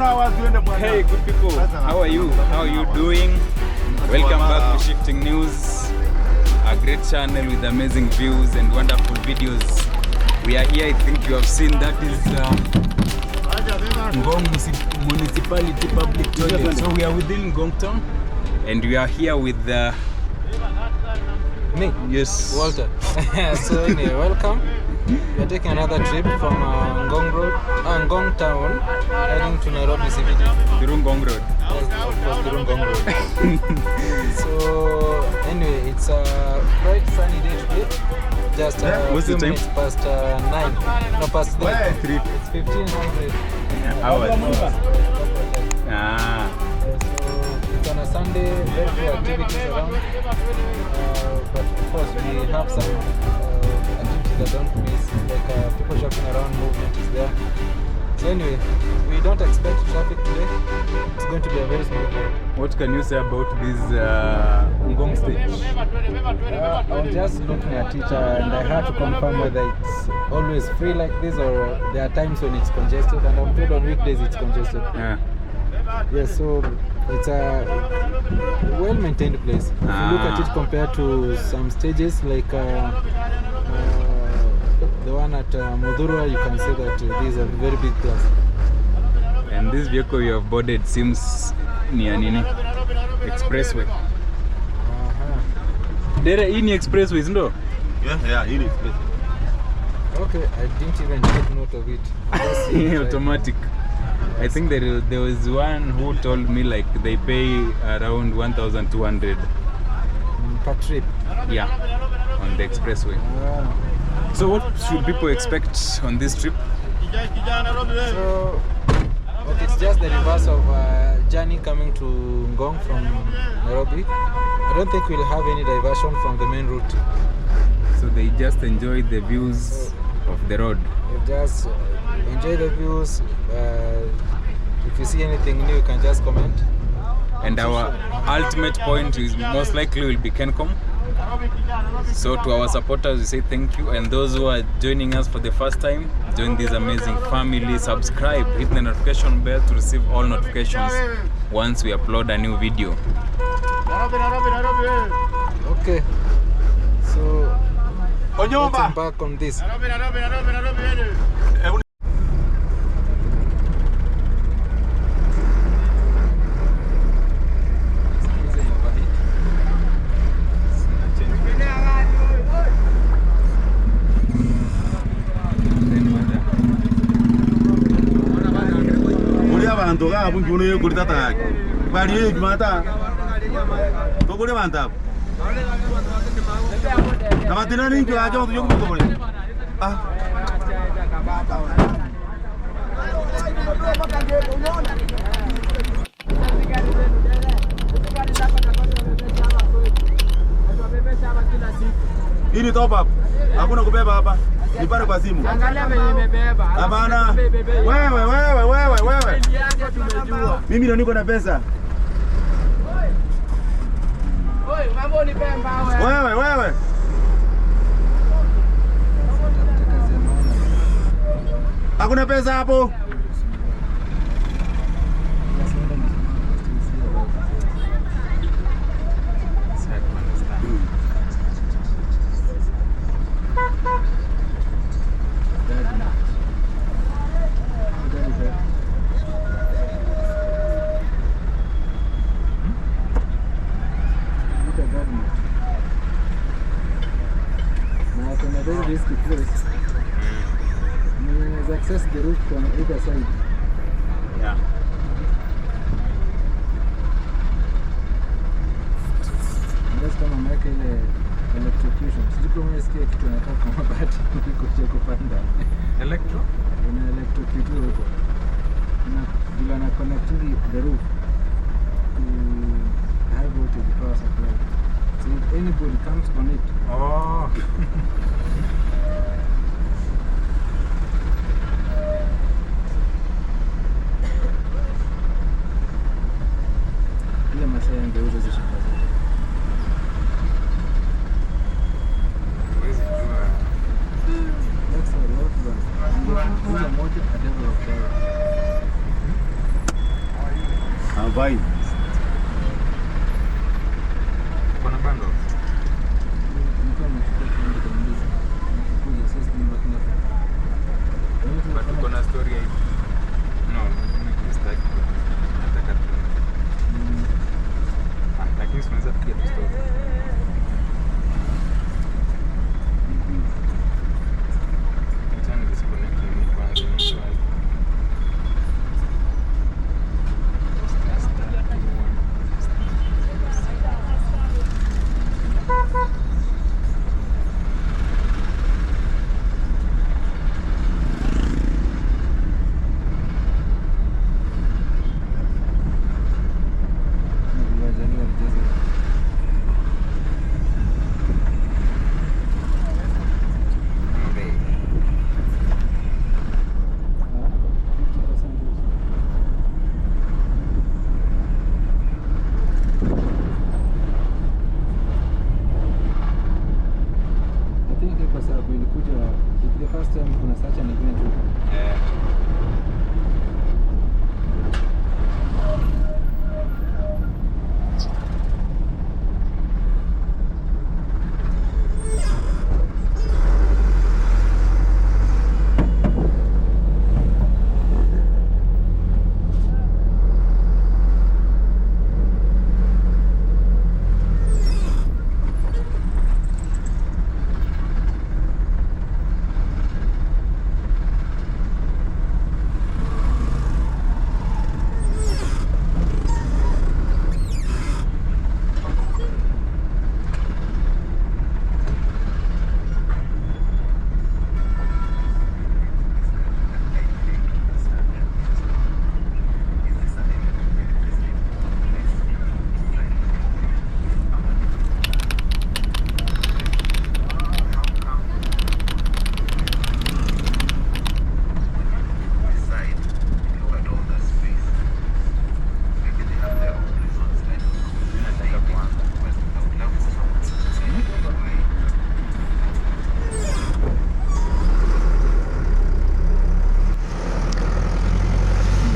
Hey, good people. How are you? How are you doing? Welcome back to Shifting News, a great channel with amazing views and wonderful videos. We are here. I think you have seen that is Ngong Municipality Public Toilet. So we are within Ngong Town, and we are here with me. Yes, Walter. So anyway, welcome. We are taking another trip from Ngong Town, heading to Nairobi CBD. Through Ngong Road. Yes, of course, through Ngong Road. So anyway, it's a bright sunny day today. Just what's few the time? minutes past 9. No, past 3. It's 1500 hours. So it's on a Sunday, very few activities around. But of course, we have some activities that don't miss, like people shopping around, movement is there. So anyway, we don't expect traffic today. It's going to be a very smooth day. What can you say about this Ngong stage? I was just looking at it and I had to confirm whether it's always free like this or there are times when it's congested, and I'm told on weekdays it's congested. Yeah. Yes, so it's a well-maintained place. If you look at it compared to some stages like the one at Mudhurwa, you can say that this is a very big class. And this vehicle you have boarded seems near Nini Expressway. Dere, hii ni expressway, isn't it? Yeah, hii ni expressway. Okay, I didn't even take note of it. Automatic. I think there was one who told me like they pay around 1,200 per trip. Yeah, on the expressway. So what should people expect on this trip? So it's just the reverse of journey coming to Ngong from Nairobi. I don't think we'll have any diversion from the main route. So they just enjoy the views of the road. You just enjoy the views. If you see anything new, you can just comment. And our ultimate point is most likely will be Kencom. So to our supporters, we say thank you, and those who are joining us for the first time, join this amazing family. Subscribe, hit the notification bell to receive all notifications once we upload a new video. Okay, so let's embark on this. Toga pun kuno yo kurita tak. Bari yo mata. To kure mantap. Nama tina ni kyo aja waktu yo kuno kore. Ini top up. Aku nak kubeba hapa. Nipare kwa simu. Angalia venye nimebeba. Hapana. Wewe. Mimi ndo niko na pesa. Oi, mambo ni pemba wewe. Wewe. Hakuna pesa hapo. Access the roof from either side. Yeah. Just kama mweke ile electrocution. Sijui kama unasikia kitu anakaa kwa mabati kuja kupanda. Electro? Una electrocute huko. Na bila na connecting the roof to high voltage power supply. So if anybody comes on it. Oh. Ile masaa yangeuza zishafa zote. That's a lot, but moja a devil of power. time kuna sacha nyingine tu.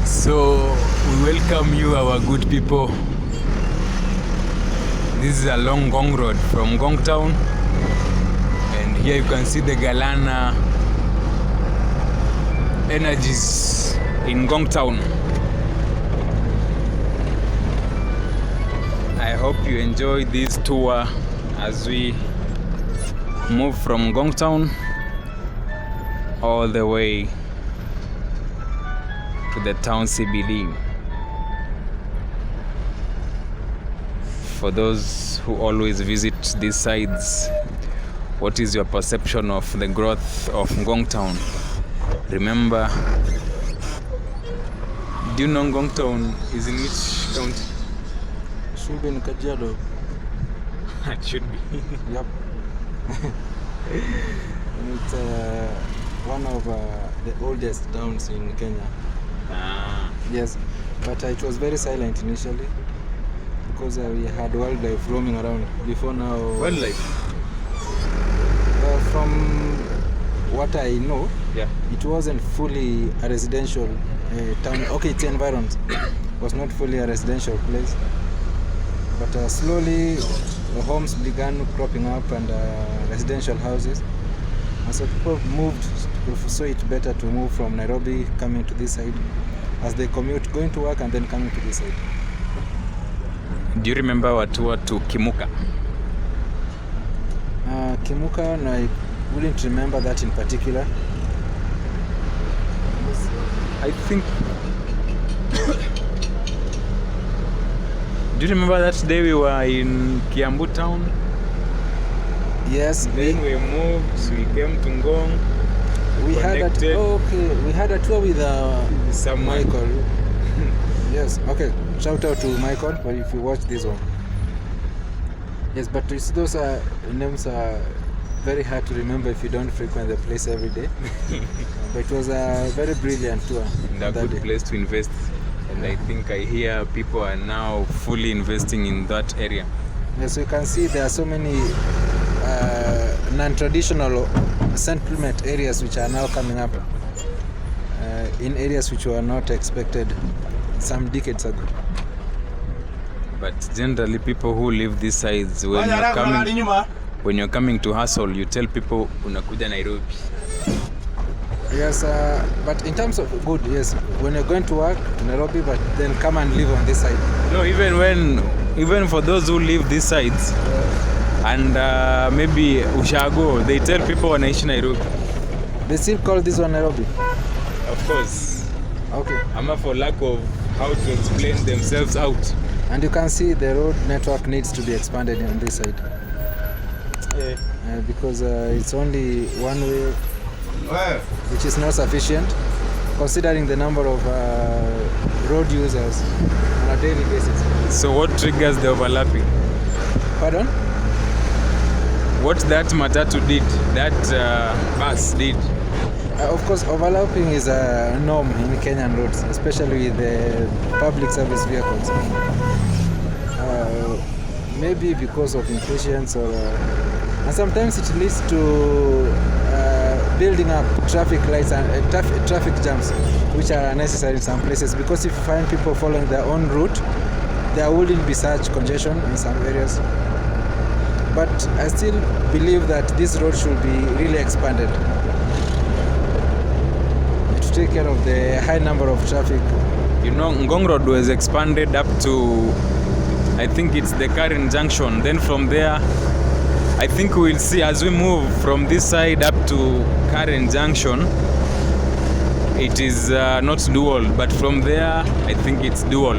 So we welcome you, our good people. This is a long Ngong road from Ngong Town, and here you can see the Galana energies in Ngong Town. I hope you enjoy this tour as we move from Ngong Town all the way to the town CBD. For those who always visit these sides, what is your perception of the growth of Ngong Town? Remember, do you know Ngong Town is in which county? Should be in Kajiado. It should be. Yep. And it's one of the oldest towns in Kenya. Yes, but it was very silent initially because we had wildlife roaming around before now. Wildlife? From what I know, Yeah. it wasn't fully a residential town. Okay, its environment was not fully a residential place, but slowly the homes began cropping up and residential houses, and so people saw it better to move from Nairobi coming to this side as they commute, going to work and then coming to this side. Do you remember our tour to Kimuka? Kimuka, no, I wouldn't remember that in particular. I think. Do you remember that day we were in Kiambu town? Yes, Then we moved, we came to Ngong. we had a connected. we had a tour with Someone. Michael. Yes, okay. Shout out to Michael for if you watch this one. Yes, but you see those names are very hard to remember if you don't frequent the place every day. But it was a very brilliant tour. And a good place to invest. And I think I hear people are now fully investing in that area. Yes, you can see there are so many non-traditional settlement areas which are now coming up in areas which were not expected some decades ago. But generally, people who live these sides, when you're coming to hustle, you tell people unakuja Nairobi. Yes, but in terms of good, yes, when you're going to work in Nairobi, but then come and live on this side. No, even for those who live these sides, and maybe Ushago, they tell people wanaishi Nairobi. They still call this one Nairobi? Of course. Okay. Ama for lack of how to explain themselves out. And you can see the road network needs to be expanded on this side. Because it's only one way, which is not sufficient, considering the number of road users on a daily basis. So what triggers the overlapping? Pardon? What that matatu did, that bus did. Of course, overlapping is a norm in Kenyan roads, especially with the public service vehicles. Maybe because of impatience, or and sometimes it leads to building up traffic lights and traffic jams, which are unnecessary in some places, because if you find people following their own route, there wouldn't be such congestion in some areas. But I still believe that this road should be really expanded to take care of the high number of traffic. You know, Ngong Road was expanded up to, I think it's the Karen Junction. Then from there, I think we'll see as we move from this side up to Karen Junction, it is not dual, but from there, I think it's dual.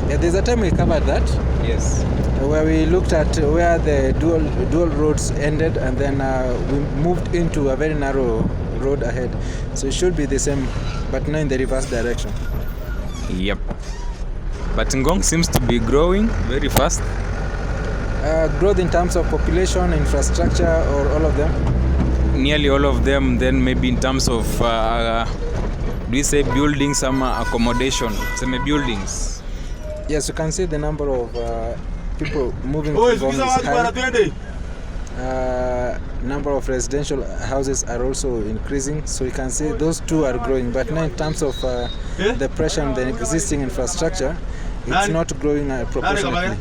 Yeah, there's a time we covered that. Yes. Where we looked at where the dual roads ended, and then we moved into a very narrow road ahead. So it should be the same, but now in the reverse direction. Yep. But Ngong seems to be growing very fast. Growth in terms of population, infrastructure, or all of them? Nearly all of them. Then maybe in terms of, do we say building some accommodation, some buildings? Yes, you can see the number of people moving to Ngong is high. Number of residential houses are also increasing, so you can see those two are growing. But now in terms of the pressure on the existing infrastructure, it's not growing proportionately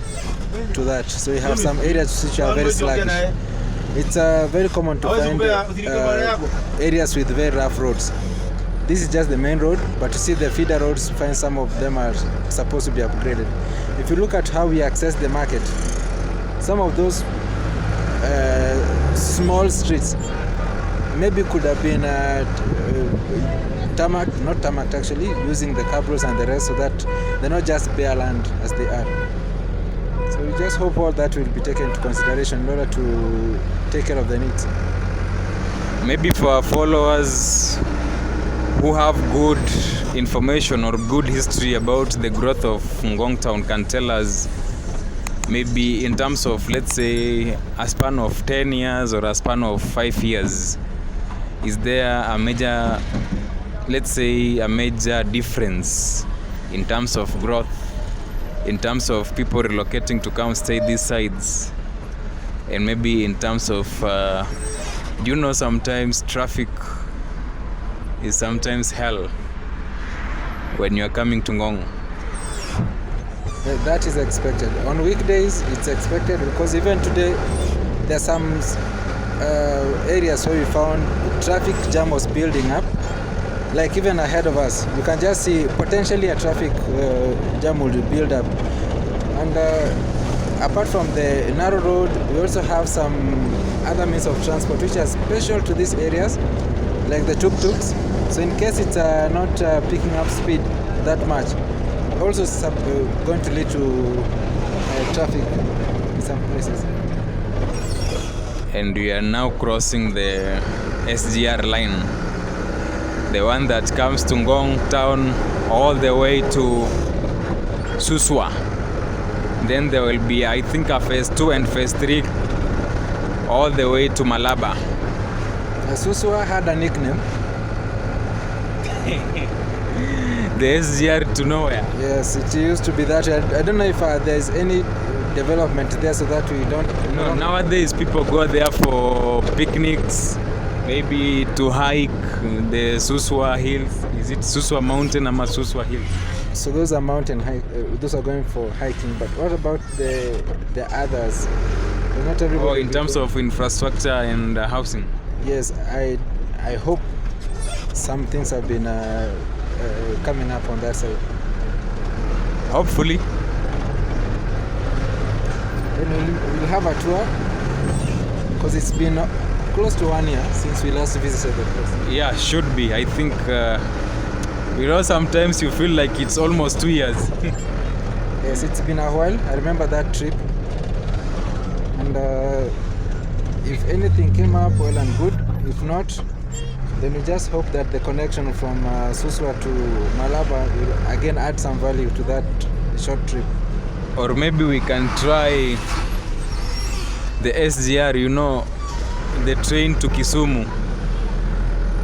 to that. So you have some areas which are very sluggish. It's very common to find areas with very rough roads. This is just the main road, but you see the feeder roads, find some of them are supposed to be upgraded. If you look at how we access the market, some of those small streets maybe could have been tarmac, not tarmac actually, using the cabros and the rest, so that they're not just bare land as they are. So we just hope all that will be taken into consideration in order to take care of the needs. Maybe for our followers who have good information or good history about the growth of Ngong Town can tell us, maybe in terms of, let's say, a span of 10 years or a span of 5 years, is there a major, let's say, a major difference in terms of growth, in terms of people relocating to come stay these sides, and maybe in terms of, do you know, sometimes traffic is sometimes hell when you are coming to Ngong? That is expected. On weekdays, it's expected, because even today, there are some areas where we found traffic jam was building up. Like even ahead of us, you can just see potentially a traffic jam will build up. And apart from the narrow road, we also have some other means of transport which are special to these areas, like the tuk-tuks. So in case it's not picking up speed that much, also going to lead to traffic in some places. And we are now crossing the SGR line, the one that comes to Ngong Town all the way to Suswa. Then there will be, I think, a phase 2 and phase 3 all the way to Malaba. Suswa had a nickname. The SGR to nowhere. Yes, it used to be that. I don't know if there's any development there, so that we don't. No, nowadays people go there for picnics, maybe to hike the Suswa Hills. Is it Suswa Mountain or Suswa Hills? So those are mountain hike. Those are going for hiking. But what about the others? Not everybody. Oh, in terms of infrastructure and housing. Yes, I hope some things have been coming up on that side. Hopefully. Then we'll have a tour, because it's been close to 1 year since we last visited the place. Yeah, should be. I think, you know, sometimes you feel like it's almost 2 years. Yes, it's been a while. I remember that trip. And if anything came up, well and good. If not, then we just hope that the connection from Suswa to Malaba will again add some value to that short trip. Or maybe we can try the SGR, you know, the train to Kisumu.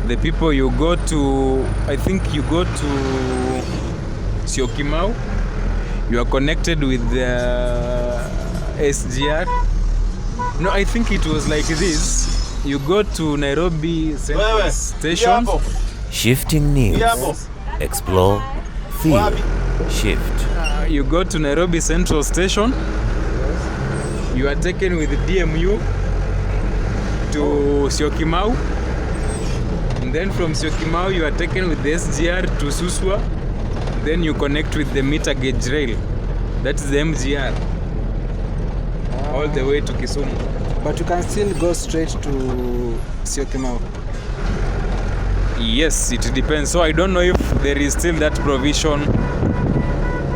The people you go to, I think you go to Syokimau, you are connected with the SGR. No, I think it was like this. You go to Nairobi Central Station. Shifting news. Explore, feel, shift. You go to Nairobi Central Station. You are taken with DMU to Syokimau. And then from Syokimau, you are taken with the SGR to Suswa. Then you connect with the meter gauge rail. That's the MGR. All the way to Kisumu. But you can still go straight to Syokimau. Yes, it depends. So I don't know if there is still that provision.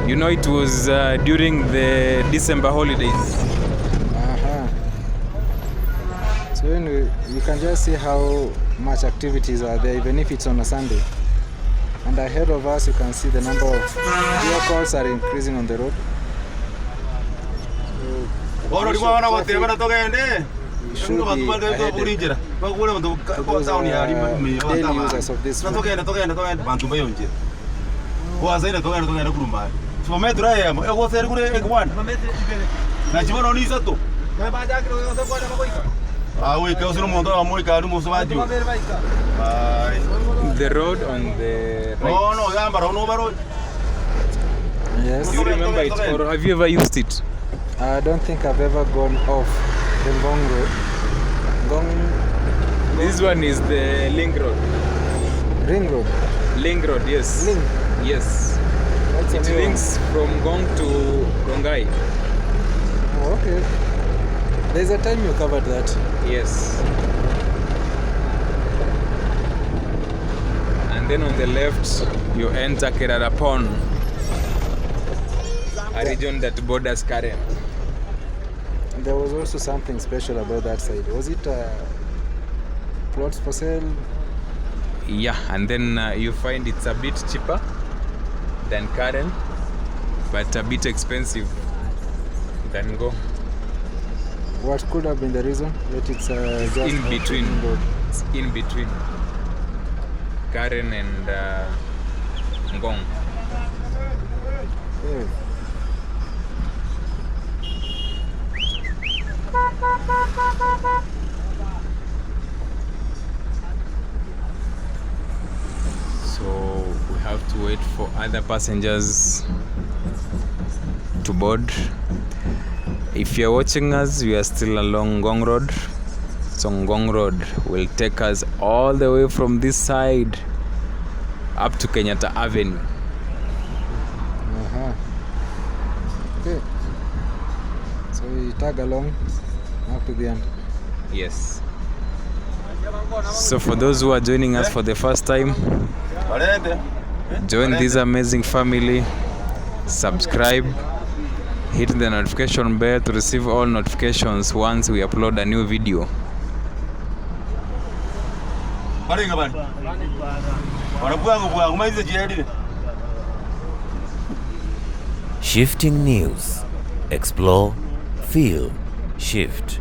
You know, it was during the December holidays. So you can just see how much activities are there, even if it's on a Sunday. And ahead of us, you can see the number of vehicles are increasing on the road. Should be ahead to those daily users of this road. The road on the right. Yes. Do you remember it, or have you ever used it? I don't think I've ever gone off the Ngong Road. This one is the Link Road. Ring Road. Link Road, yes. Link. Yes. That's a It new one. links from Ngong to Rongai. Oh, okay. There's a time you covered that. Yes. And then on the left, you enter Kerarapon, a region that borders Karen. There was also something special about that side. Was it plots for sale? Yeah, and then you find it's a bit cheaper than Karen, but a bit expensive than Ngong. What could have been the reason that it's just In a between. main road? It's in between Karen and Ngong. Okay. So we have to wait for other passengers to board. If you're watching us, we are still along Ngong Road. So Ngong Road will take us all the way from this side up to Kenyatta Avenue. Okay. So we tag along up to the end. Yes. So for those who are joining us for the first time, join this amazing family, subscribe, hit the notification bell to receive all notifications once we upload a new video. Shifting news. Explore, feel, shift.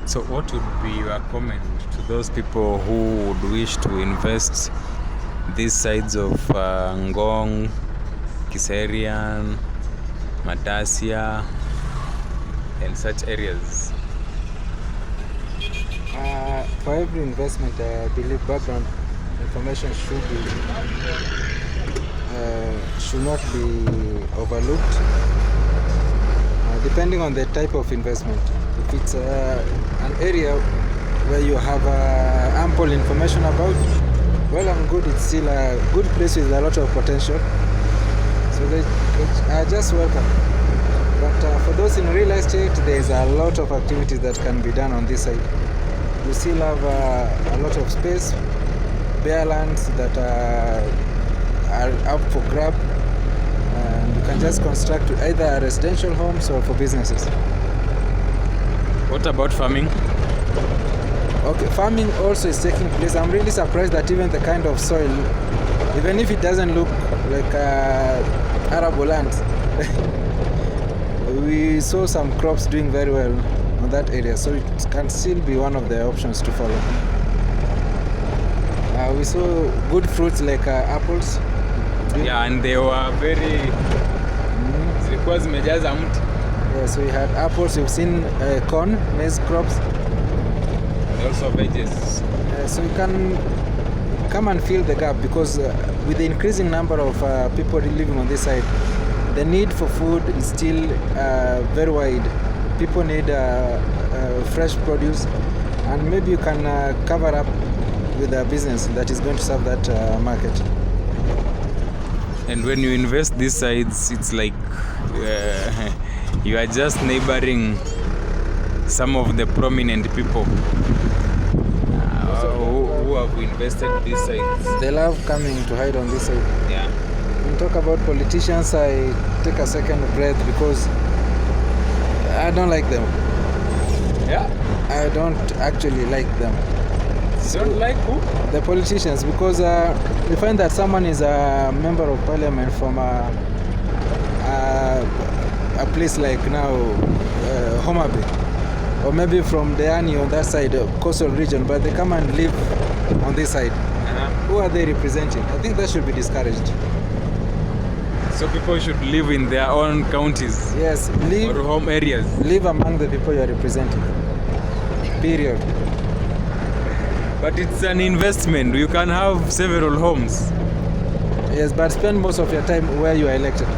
So what would be your comment to those people who would wish to invest these sides of Ngong, Kiserian, Matasia, and such areas? For every investment, I believe background information should not be overlooked. Depending on the type of investment. If it's an area where you have ample information about, well and good, it's still a good place with a lot of potential. So they are just welcome. But for those in real estate, there's a lot of activities that can be done on this side. You still have a lot of space, bare lands that are up for grab. And you can just construct either residential homes or for businesses. What about farming? Okay, farming also is taking place. I'm really surprised that even the kind of soil, even if it doesn't look like arable land, we saw some crops doing very well on that area, so it can still be one of the options to follow. We saw good fruits like apples. Yeah, and they were very zilikuwa zimejaza mti. Yes, we had apples. We've seen corn, maize crops. And also veggies. So you can come and fill the gap, because with the increasing number of people living on this side, the need for food is still very wide. People need fresh produce, and maybe you can cover up with a business that is going to serve that market. And when you invest these sides, it's like you are just neighboring some of the prominent people who have invested these sides. They love coming to hide on this side. Yeah. When we talk about politicians, I take a second breath, because I don't like them. Yeah? I don't actually like them. You don't like who? The politicians, because you find that someone is a member of parliament from a place like now Homa Bay, or maybe from Diani on that side, coastal region, but they come and live on this side. Who are they representing? I think that should be discouraged. So people should live in their own counties. Yes, or home areas. Live among the people you are representing. Period. But it's an investment. You can have several homes. Yes, but spend most of your time where you are elected.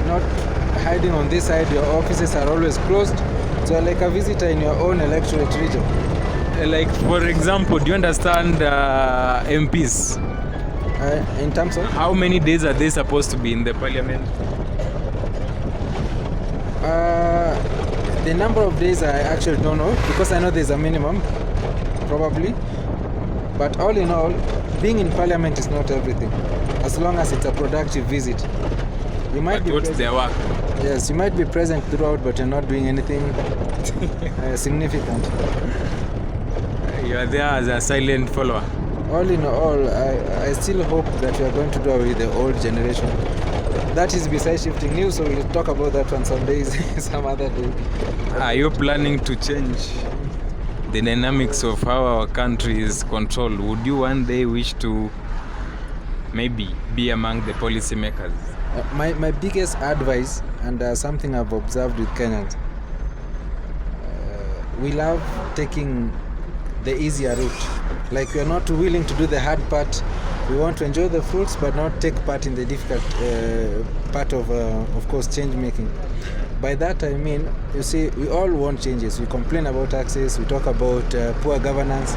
Not hiding on this side. Your offices are always closed. So you're like a visitor in your own electorate region. Like, for example, do you understand MPs? In terms of? How many days are they supposed to be in the parliament? The number of days I actually don't know, because I know there's a minimum, probably. But all in all, being in parliament is not everything, as long as it's a productive visit. You might be what's their work? Yes, you might be present throughout, but you're not doing anything significant. You are there as a silent follower. All in all, I still hope that we are going to do away with the old generation. That is besides shifting news, so we'll talk about that one some days, some other day. Are you planning to change the dynamics of how our country is controlled? Would you one day wish to maybe be among the policymakers? My biggest advice, and something I've observed with Kenyans, we love taking the easier route. Like, we are not willing to do the hard part. We want to enjoy the fruits, but not take part in the difficult part of course, change making. By that I mean, you see, we all want changes. We complain about taxes, we talk about poor governance,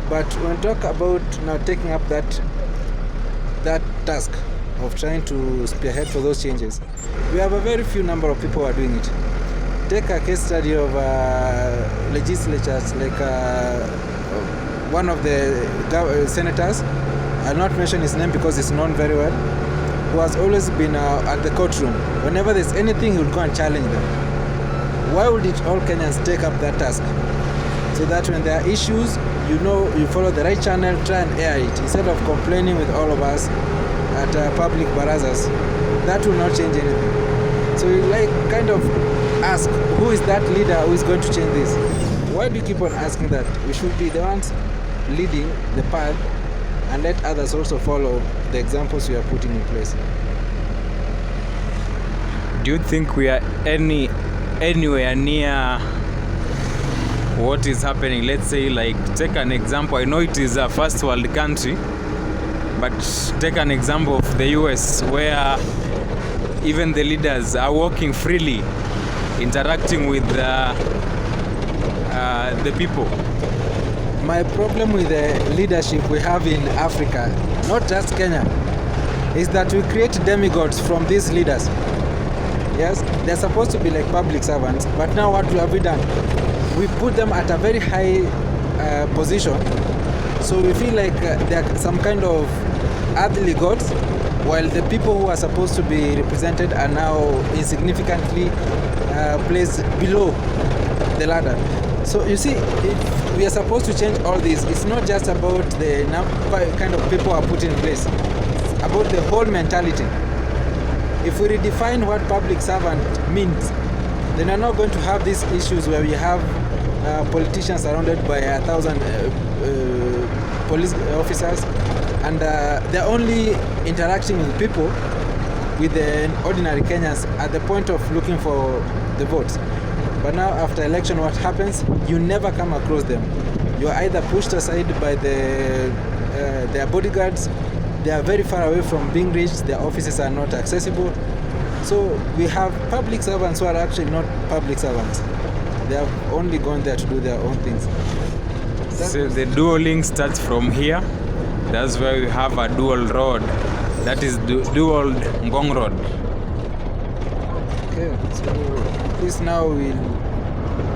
but when we talk about now taking up that task of trying to spearhead for those changes, we have a very few number of people who are doing it. Take a case study of legislatures, like one of the senators, I'll not mention his name because it's known very well, who has always been at the courtroom. Whenever there's anything, he will go and challenge them. Why would it all Kenyans take up that task? So that when there are issues, you follow the right channel, try and air it, instead of complaining with all of us at public barazas. That will not change anything. So you kind of ask, who is that leader who is going to change this? Why do you keep on asking that? We should be the ones leading the path, and let others also follow the examples we are putting in place. Do you think we are anywhere near what is happening? Let's say, like, take an example. I know it is a first world country, but take an example of the US, where even the leaders are walking freely, interacting with the people. My problem with the leadership we have in Africa, not just Kenya, is that we create demigods from these leaders. Yes, they're supposed to be like public servants, but now what have we done? We put them at a very high position, so we feel like they're some kind of earthly gods, while the people who are supposed to be represented are now insignificantly placed below the ladder. So you see, if we are supposed to change all this, it's not just about the kind of people who are put in place. It's about the whole mentality. if we redefine what public servant means, then we're not going to have these issues where we have politicians surrounded by 1,000 police officers, and they're only interacting with people, with the ordinary Kenyans at the point of looking for the votes. But now after election, what happens? You never come across them. You are either pushed aside by their bodyguards. They are very far away from being reached. Their offices are not accessible. So we have public servants who are actually not public servants. They have only gone there to do their own things. So the dual link starts from here. That's why we have a dual road. That is dual Ngong Road. Okay, so this now we'll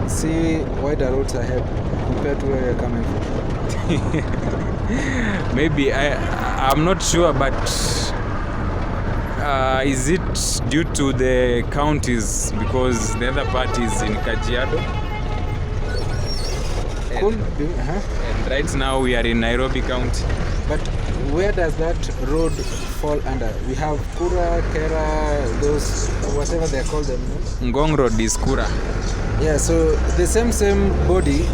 see wider roads ahead compared to where we're coming from. Maybe I'm not sure, but is it due to the counties, because the other part is in Kajiado? Could be, And right now we are in Nairobi County. But where does that road fall under? We have Kura, Kera, those, whatever they call them. No? Ngong Road is Kura. Yeah, so the same body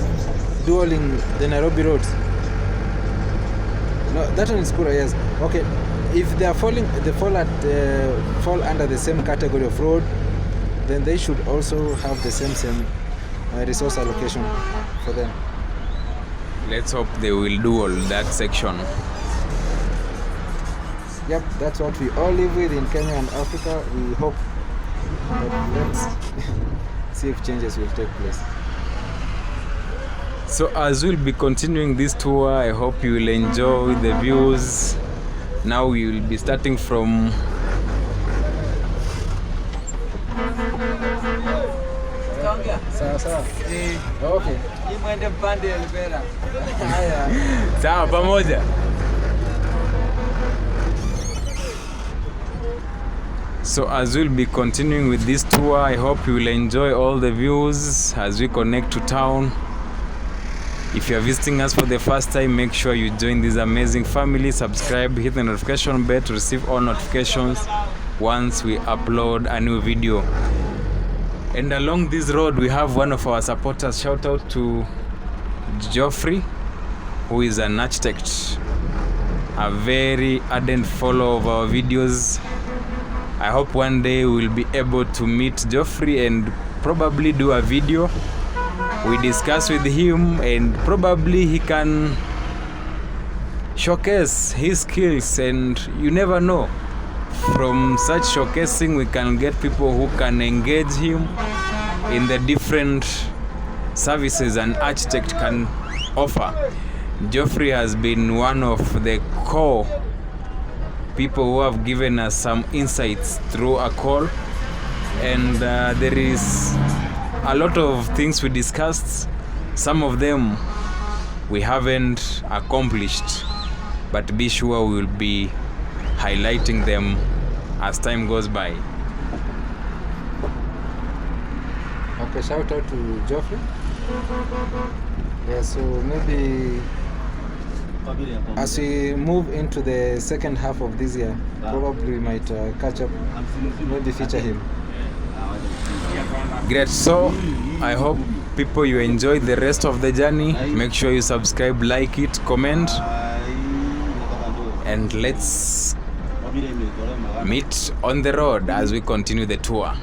dueling the Nairobi roads. No, that one is Kura, yes. Okay, if they are falling, they fall under the same category of road, then they should also have the same resource allocation for them. Let's hope they will do all that section. Yep, that's what we all live with in Kenya and Africa. We hope. But let's see if changes will take place. So as we'll be continuing this tour, I hope you will enjoy the views. Now we will be starting from Sawa. Okay. sawa pamoja. So as we'll be continuing with this tour, I hope you will enjoy all the views as we connect to town. If you are visiting us for the first time, make sure you join this amazing family, subscribe, hit the notification bell to receive all notifications once we upload a new video. And along this road we have one of our supporters. Shout out to Geoffrey, who is an architect, a very ardent follower of our videos. I hope one day we'll be able to meet Geoffrey and probably do a video. We discuss with him and probably he can showcase his skills, and you never know. From such showcasing we can get people who can engage him in the different services an architect can offer. Geoffrey has been one of the core people who have given us some insights through a call, and there is a lot of things we discussed. Some of them we haven't accomplished, but be sure we will be highlighting them as time goes by. Okay, shout out to Geoffrey. Yeah, so maybe as we move into the second half of this year, probably we might catch up, maybe feature him. Great. So I hope people you enjoy the rest of the journey. Make sure you subscribe, like it, comment, and let's meet on the road as we continue the tour.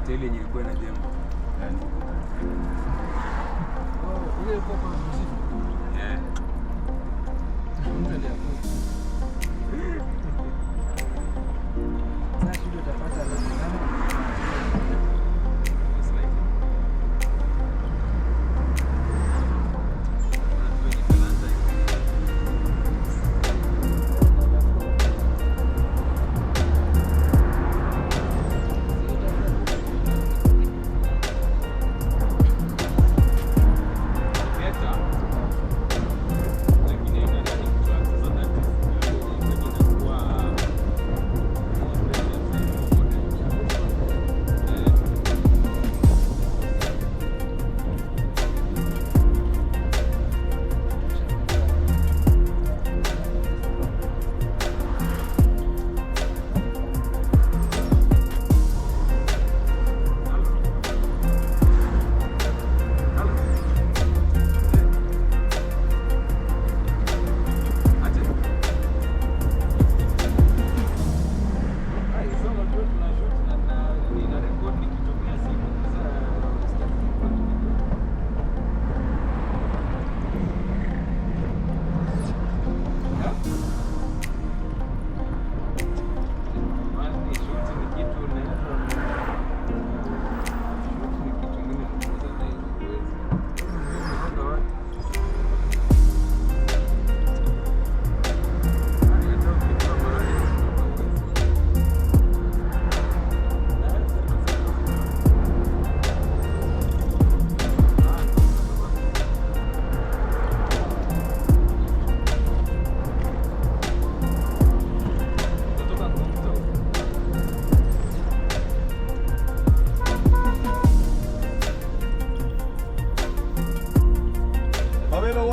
hoteli yenye ilikuwa inajengwa. Ile ilikuwa kwa muziki. Yeah. Sasa ndio utapata Better.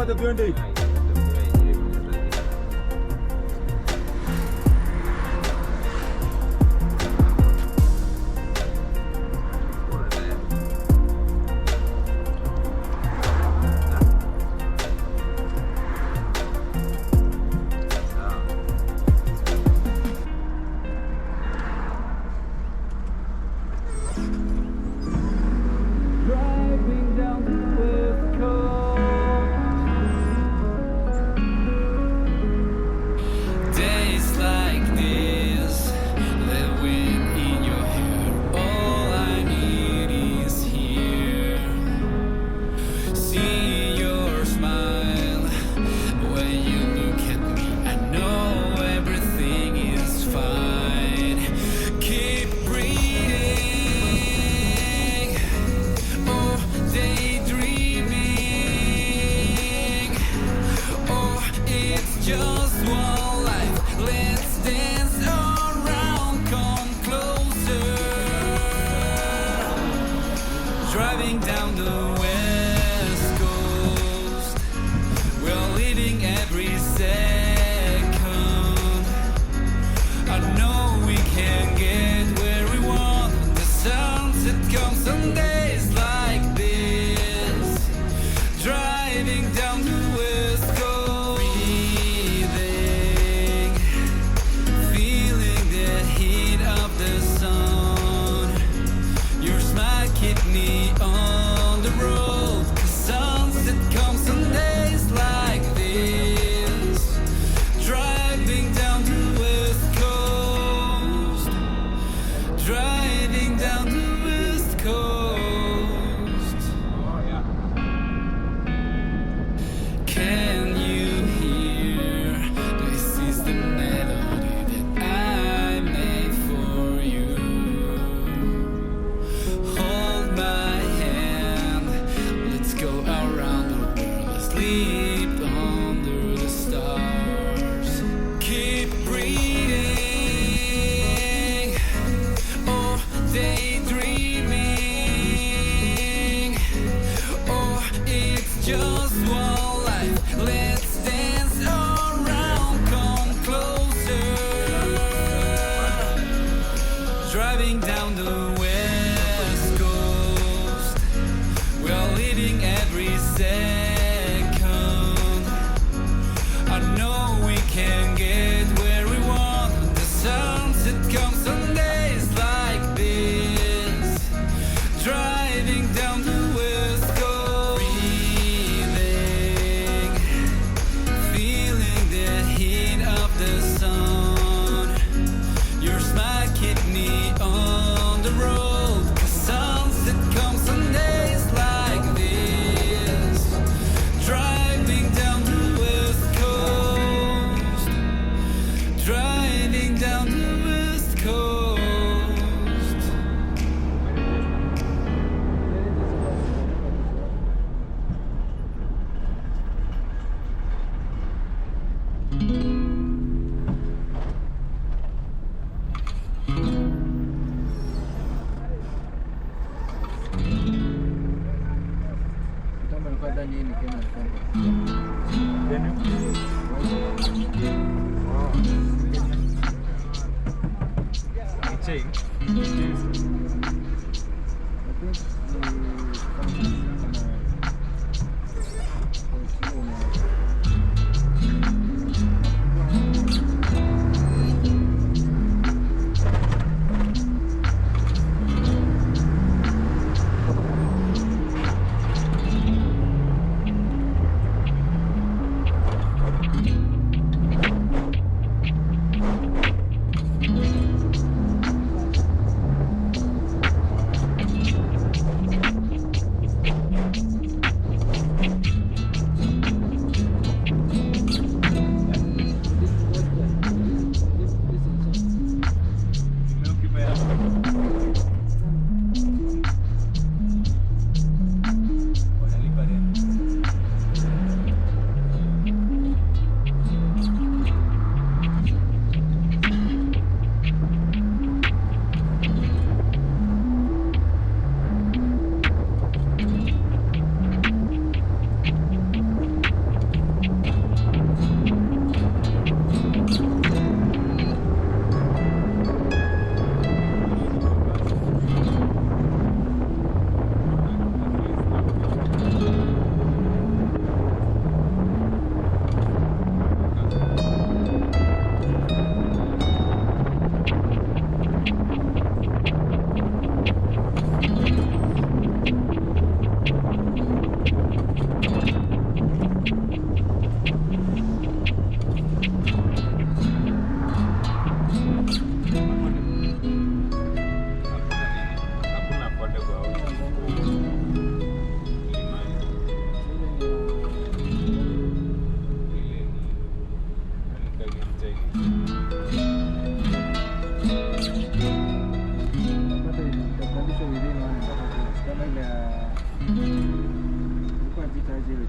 wacha tuende. Driving down the west coast, we're living every second. I know we can get where we want. The sunset comes on days like this. Driving down the west coast, breathing, feeling the heat of the sun. Your smile keep me on the road, 'cause sunset comes on days like this. Driving down the west coast, driving down the west coast. Can you hear? This is the melody that I made for you. Hold my hand, let's go around the world, let's sleep under the stars. Keep breathing, oh, daydreaming. Oh, it's just one life, let's dance around, come closer. Driving down the west coast, we're living every second. I know we can get where we want. The sunset comes on days like this. Driving down the west coast, breathing, feeling the heat of the sun. Your smile keep me on the road, 'cause sunset comes on days like this. Driving down the west coast, driving down the west coast. Kama nilikuwa ndani ni Kenya nilikuwa.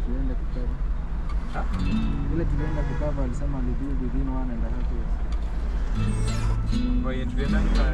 tulienda kukava. Ile tulienda kukava alisema ni do within 1.5 years. Kwa hiyo tulienda kwa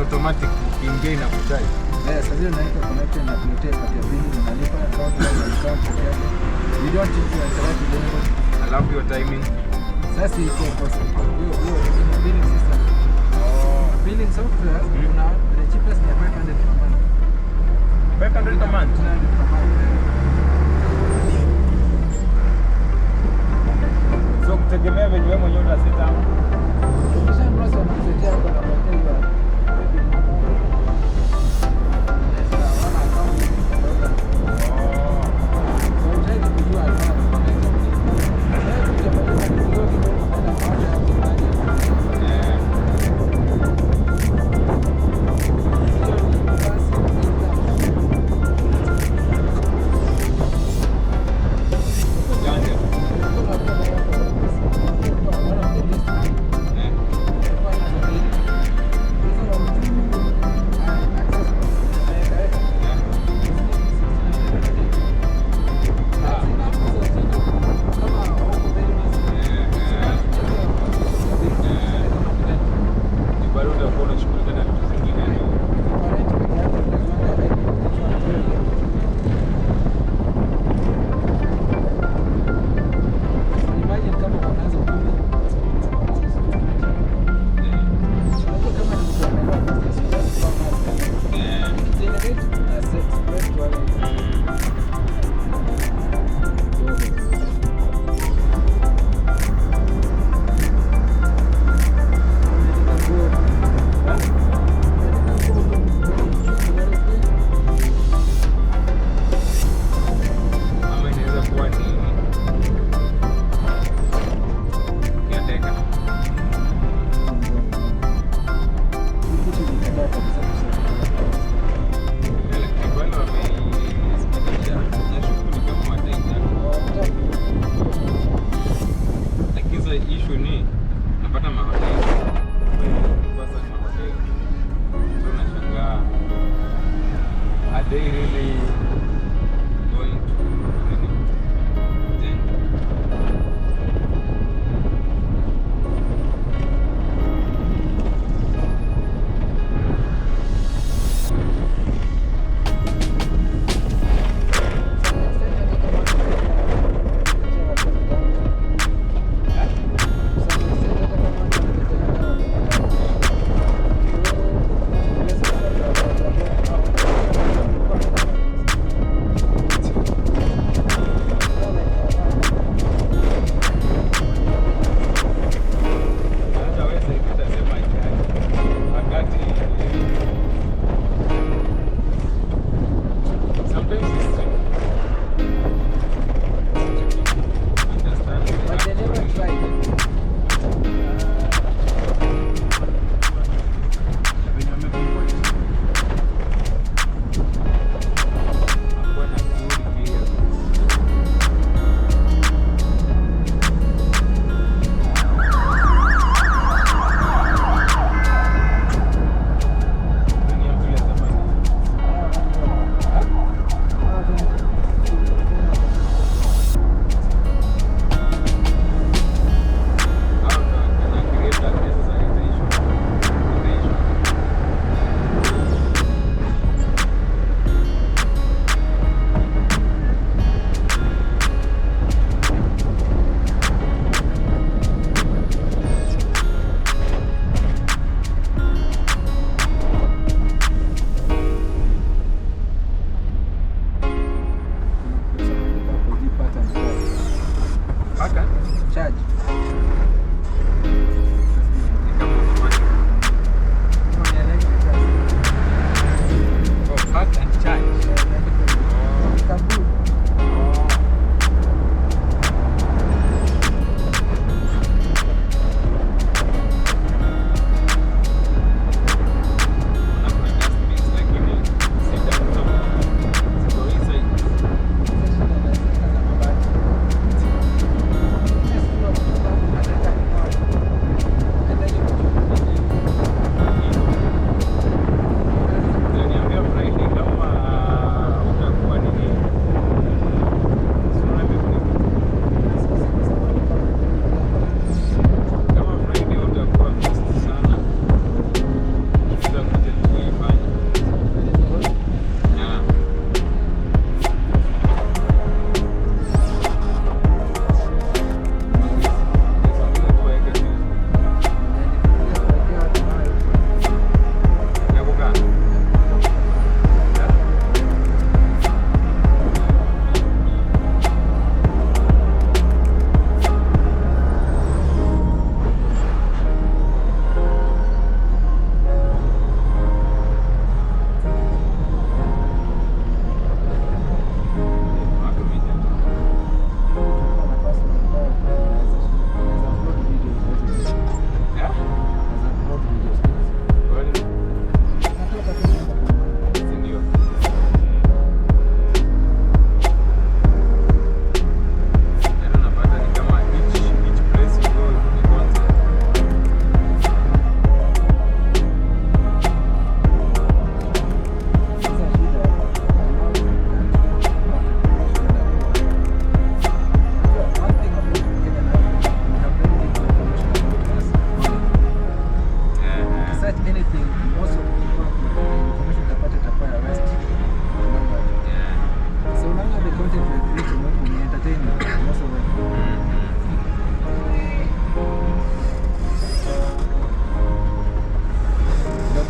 automatic ukiingia inakutai. Sasa hiyo naika connected na plate kati ya bili na nalipa account na account peke yake. You don't need to interact with anyone. I love your timing. Sasa iko kosa. Hiyo billing system. Billing software kuna the cheapest ni 500 per month. 500 per month. So kutegemea venye wewe mwenyewe utaseta hapo. Kisha mrasa unasetia hapo na kwa hiyo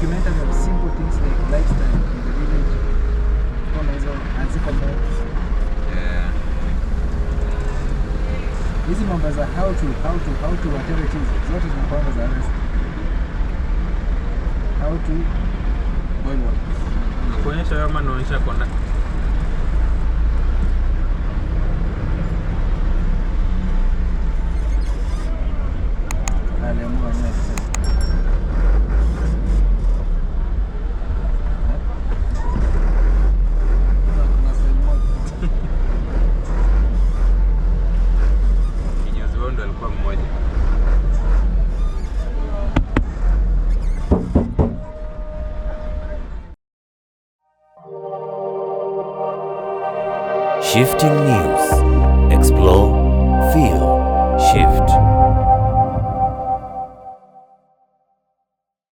documentary of simple things like lifestyle in the village. Kama hizo haziko mbele. Yeah. Hizi mambo za how to whatever it is, zote zinakuanga za honest. How to boil water. Kuonyesha kama naonyesha kona. Aliamua nini sasa? Kuna sehemu moja. Kinyozi wao ndo alikuwa mmoja. Shifting News. Explore, feel, shift.